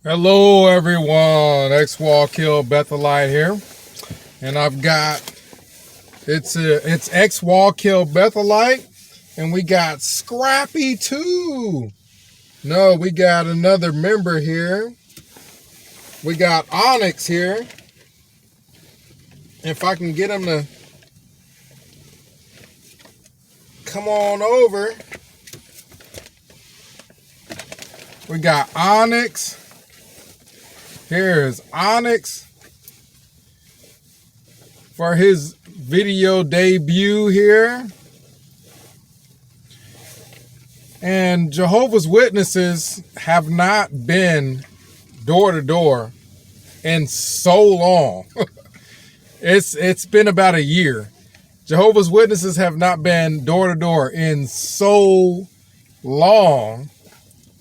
Hello everyone, X-Wall Kill Bethelite here, and I've got it's X-Wall Kill Bethelite, and we got Scrappy too. No, we got another member here. We got Onyx here. If I can get him to come on over. We got Onyx. Here's Onyx for his video debut here. And Jehovah's Witnesses have not been door to door in so long. It's been about a year. Jehovah's Witnesses have not been door to door in so long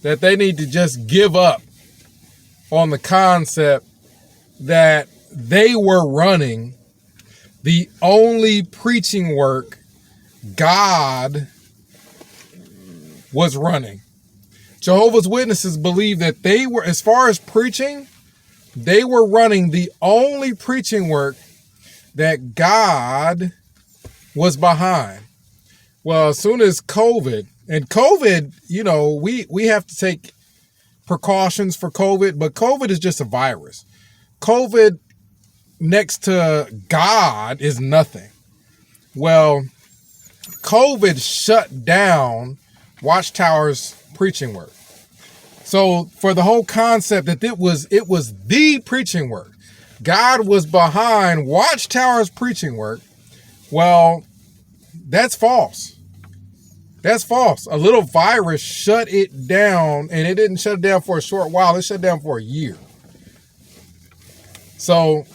that they need to just give up on the concept that they were running the only preaching work God was running. Jehovah's Witnesses believe that they were, as far as preaching, they were running the only preaching work that God was behind. Well, as soon as COVID, and COVID, you know, we have to take precautions for COVID, but COVID is just a virus. COVID next to God is nothing. Well, COVID shut down Watchtower's preaching work. So for the whole concept that it was the preaching work, God was behind Watchtower's preaching work, well, that's false. That's false. A little virus shut it down, and it didn't shut it down for a short while. It shut down for a year. So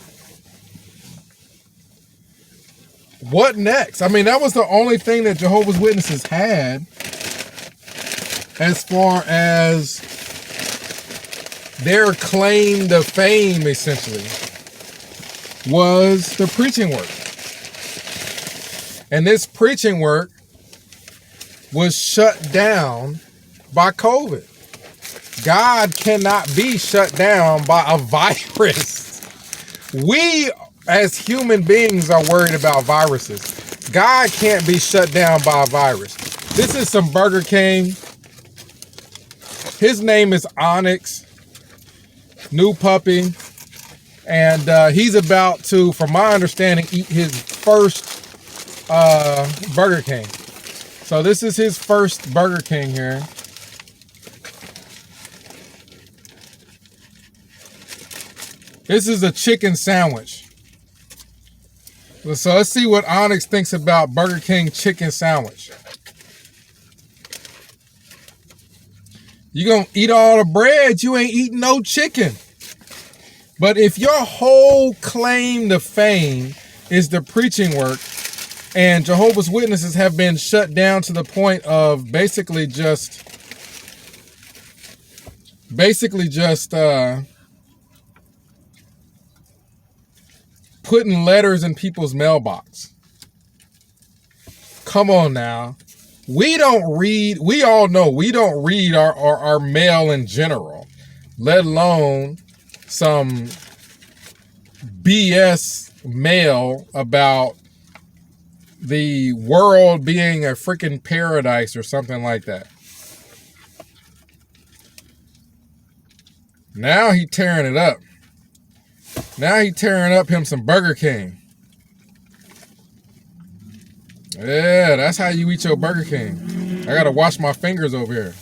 what next? I mean, that was the only thing that Jehovah's Witnesses had as far as their claim to fame, essentially, was the preaching work. And this preaching work was shut down by COVID. God cannot be shut down by a virus. We as human beings are worried about viruses. God can't be shut down by a virus. This is some Burger King. His name is Onyx, new puppy. And he's about to, from my understanding, eat his first Burger King. So this is his first Burger King here. This is a chicken sandwich. So let's see what Onyx thinks about Burger King chicken sandwich. You gonna eat all the bread, you ain't eating no chicken. But if your whole claim to fame is the preaching work, and Jehovah's Witnesses have been shut down to the point of basically just putting letters in people's mailbox. Come on now. We all know we don't read our mail in general, let alone some BS mail about the world being a freaking paradise or something like that. Now he tearing it up. Now he tearing up him some Burger King. Yeah, that's how you eat your Burger King. I gotta wash my fingers over here.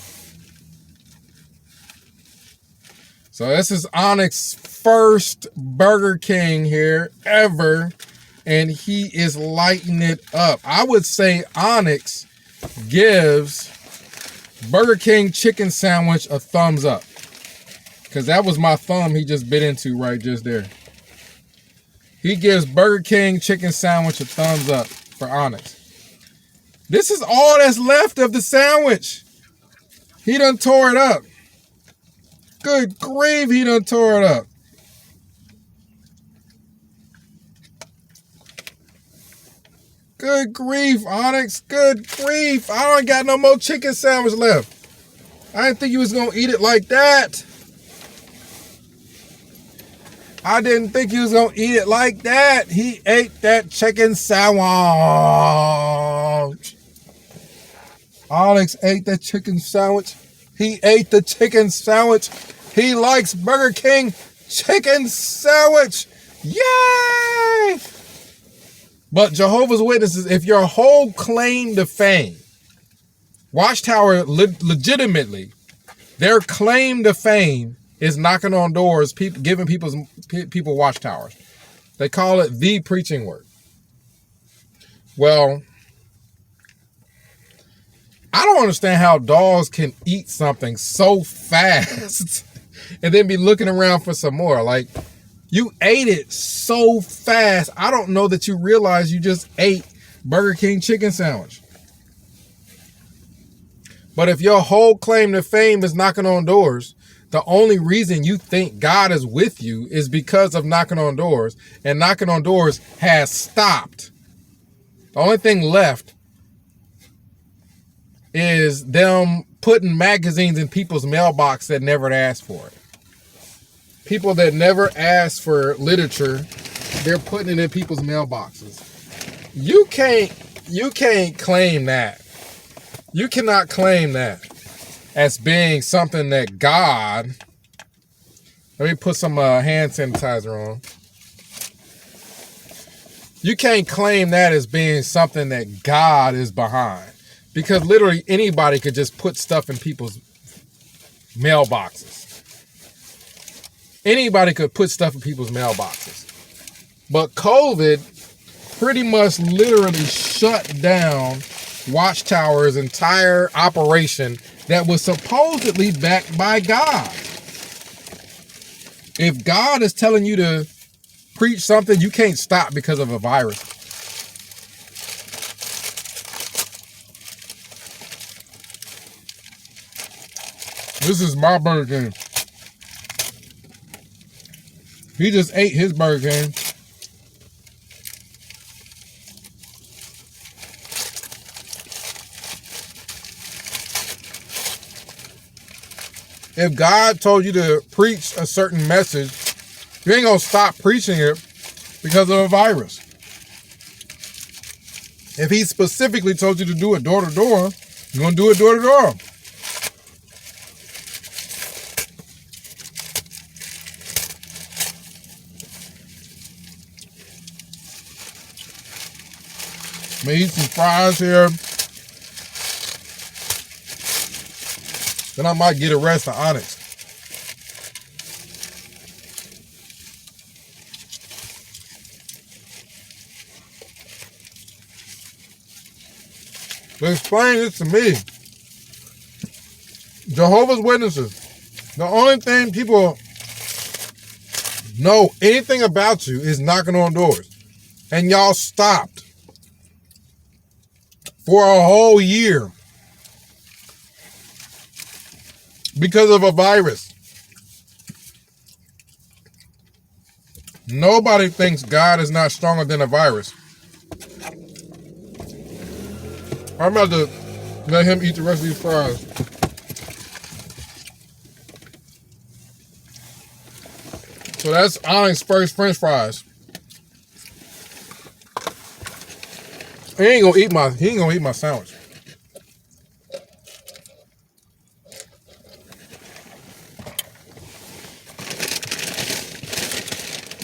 So this is Onyx's first Burger King here ever. And he is lighting it up. I would say Onyx gives Burger King chicken sandwich a thumbs up. Because that was my thumb he just bit into right just there. He gives Burger King chicken sandwich a thumbs up for Onyx. This is all that's left of the sandwich. He done tore it up. Good grief, he done tore it up. Good grief, Onyx. Good grief. I don't got no more chicken sandwich left. I didn't think you was going to eat it like that. I didn't think he was going to eat it like that. He ate that chicken sandwich. Onyx ate that chicken sandwich. He ate the chicken sandwich. He likes Burger King chicken sandwich. Yay! But Jehovah's Witnesses, if your whole claim to fame, Watchtower legitimately, their claim to fame is knocking on doors, giving people watchtowers. They call it the preaching work. Well, I don't understand how dogs can eat something so fast and then be looking around for some more. Like, you ate it so fast. I don't know that you realize you just ate Burger King chicken sandwich. But if your whole claim to fame is knocking on doors, the only reason you think God is with you is because of knocking on doors. And knocking on doors has stopped. The only thing left is them putting magazines in people's mailbox that never asked for it. People that never asked for literature, they're putting it in people's mailboxes. You can't claim that. You cannot claim that as being something that God... Let me put some hand sanitizer on. You can't claim that as being something that God is behind. Because literally anybody could just put stuff in people's mailboxes. Anybody could put stuff in people's mailboxes. But COVID pretty much literally shut down Watchtower's entire operation that was supposedly backed by God. If God is telling you to preach something, you can't stop because of a virus. This is my Burger King. He just ate his Burger King. If God told you to preach a certain message, you ain't gonna stop preaching it because of a virus. If he specifically told you to do it door to door, you're gonna do it door to door. I'm gonna eat some fries here. Then I might get a rest of Onyx. But explain this to me. Jehovah's Witnesses, the only thing people know anything about you is knocking on doors. And y'all stopped for a whole year because of a virus. Nobody thinks God is not stronger than a virus. I'm about to let him eat the rest of these fries. So that's Onyx's first French fries. He ain't gonna eat my sandwich.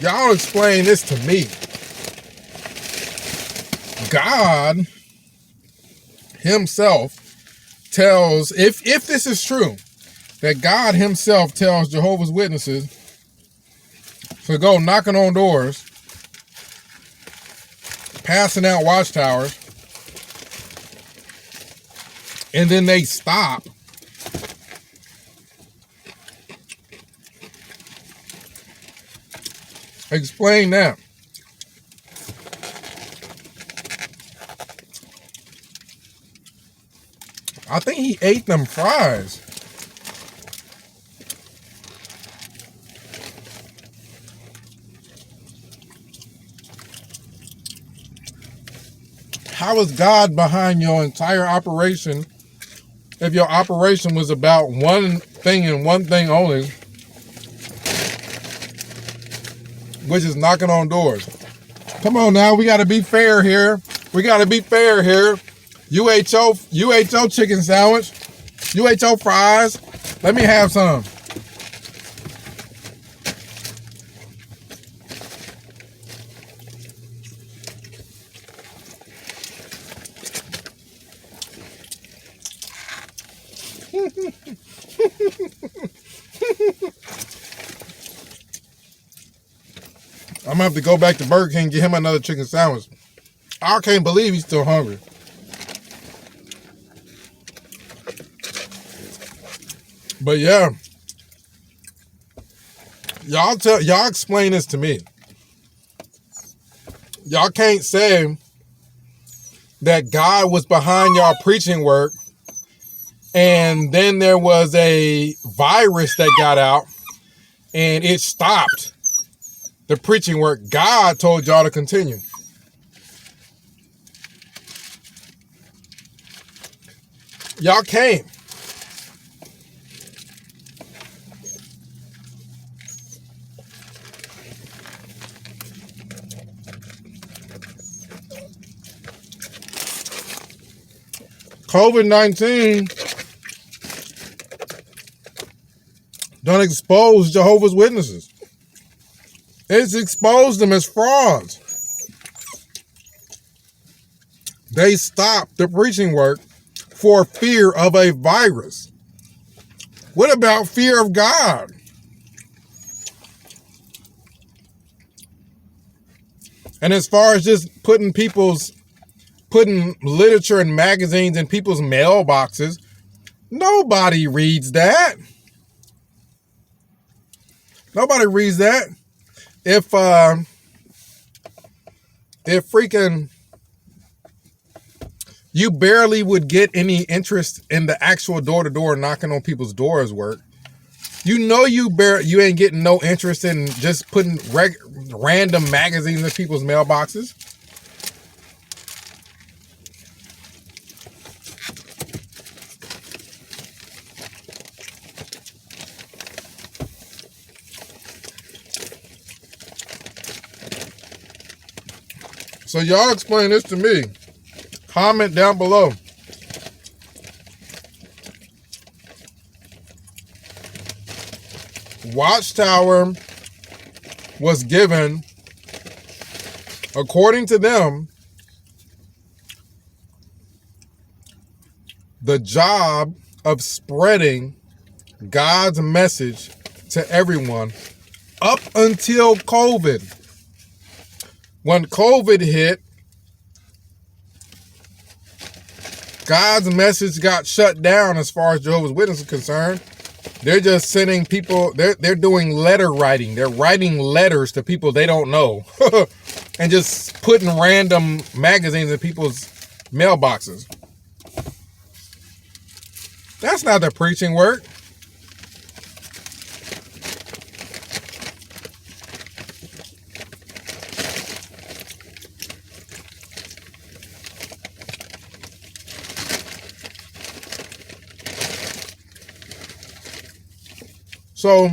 Y'all explain this to me. God himself tells, if this is true, that God himself tells Jehovah's Witnesses to go knocking on doors, passing out watchtowers, and then they stop. Explain that. I think he ate them fries. How is God behind your entire operation if your operation was about one thing and one thing only? which is knocking on doors. Come on now, we got to be fair here. UHO chicken sandwich, UHO fries. Let me have some. I'm gonna have to go back to Burger King and get him another chicken sandwich. I can't believe he's still hungry. But yeah, y'all explain this to me. Y'all can't say that God was behind y'all preaching work, and then there was a virus that got out and it stopped the preaching work God told y'all to continue. Y'all can't. COVID-19 don't expose Jehovah's Witnesses. It's exposed them as frauds. They stopped the preaching work for fear of a virus. What about fear of God? And as far as just putting literature and magazines in people's mailboxes, nobody reads that. Nobody reads that. If freaking you barely would get any interest in the actual door-to-door knocking on people's doors work, you ain't getting no interest in just putting random magazines in people's mailboxes. So y'all explain this to me. Comment down below. Watchtower was given, according to them, the job of spreading God's message to everyone up until COVID. When COVID hit, God's message got shut down as far as Jehovah's Witnesses are concerned. They're just sending people, they're doing letter writing. They're writing letters to people they don't know and just putting random magazines in people's mailboxes. That's not the preaching work. So,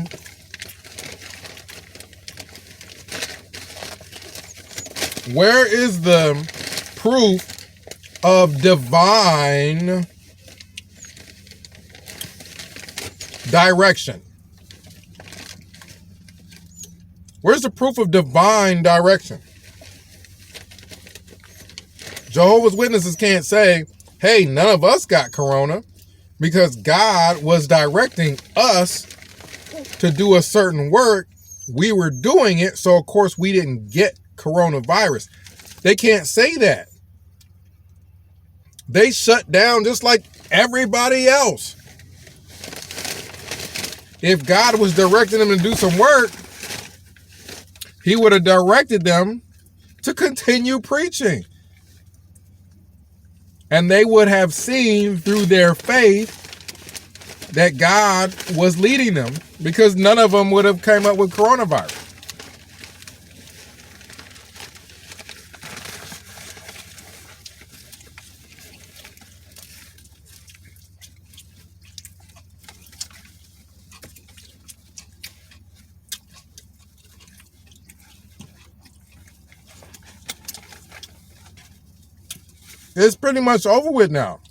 where is the proof of divine direction? Where's the proof of divine direction? Jehovah's Witnesses can't say, hey, none of us got corona, because God was directing us to do a certain work. We were doing it, so of course we didn't get coronavirus. They can't say that. They shut down just like everybody else. If God was directing them to do some work, he would have directed them to continue preaching. And they would have seen through their faith that God was leading them, because none of them would have came up with coronavirus. It's pretty much over with now.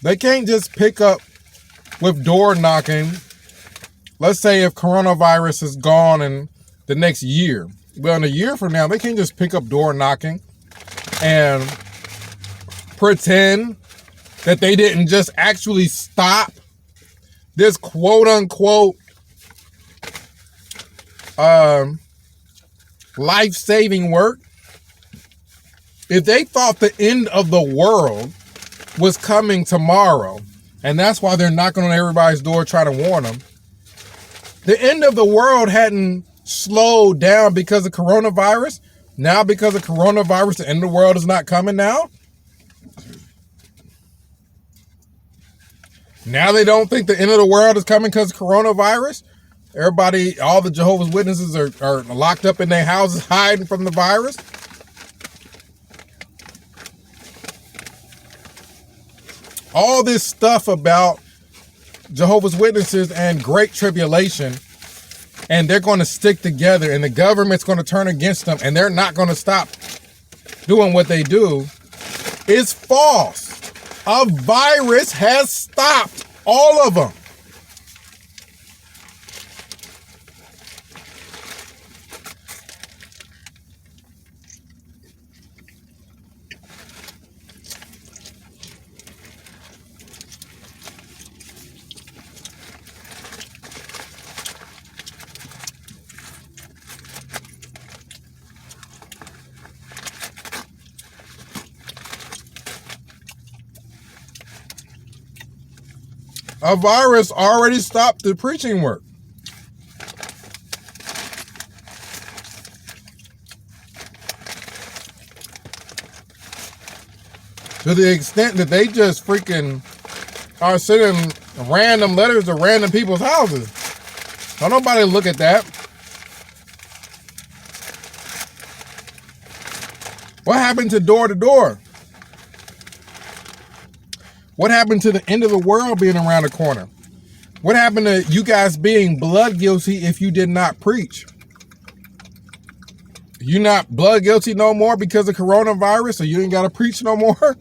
They can't just pick up with door knocking. Let's say if coronavirus is gone in the next year. Well, in a year from now, they can't just pick up door knocking and pretend that they didn't just actually stop this quote unquote life-saving work. If they thought the end of the world was coming tomorrow, and that's why they're knocking on everybody's door trying to warn them, the end of the world hadn't slowed down because of coronavirus. Now because of coronavirus, the end of the world is not coming now. Now they don't think the end of the world is coming because of coronavirus. Everybody, all the Jehovah's Witnesses are locked up in their houses hiding from the virus. All this stuff about Jehovah's Witnesses and Great Tribulation, and they're going to stick together, and the government's going to turn against them, and they're not going to stop doing what they do, is false. A virus has stopped all of them. A virus already stopped the preaching work. To the extent that they just freaking are sending random letters to random people's houses. Don't nobody look at that. What happened to door to door? What happened to the end of the world being around the corner? What happened to you guys being blood guilty if you did not preach? You not blood guilty no more because of coronavirus, so you ain't got to preach no more?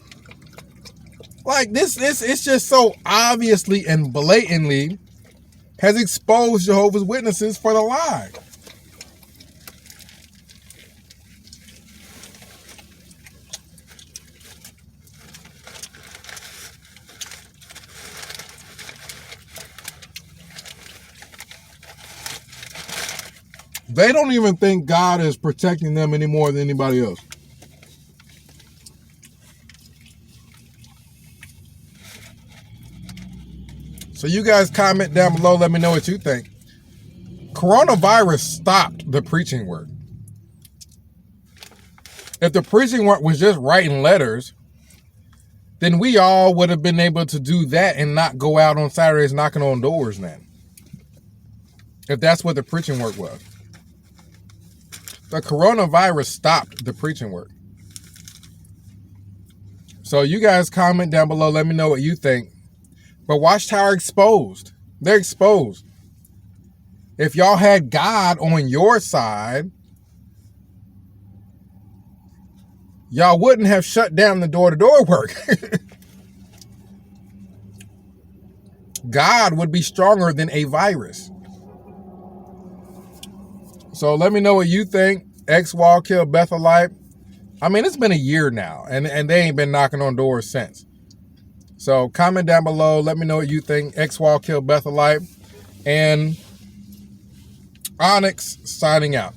Like this, it's just so obviously and blatantly has exposed Jehovah's Witnesses for the lie. They don't even think God is protecting them any more than anybody else. So you guys comment down below. Let me know what you think. Coronavirus stopped the preaching work. If the preaching work was just writing letters, then we all would have been able to do that and not go out on Saturdays knocking on doors then. If that's what the preaching work was. The coronavirus stopped the preaching work. So you guys comment down below. Let me know what you think. But Watchtower exposed. They're exposed. If y'all had God on your side, y'all wouldn't have shut down the door-to-door work. God would be stronger than a virus. So let me know what you think. X-Wall killed Bethelite. I mean, it's been a year now, and they ain't been knocking on doors since. So comment down below. Let me know what you think. X-Wall killed Bethelite. And Onyx signing out.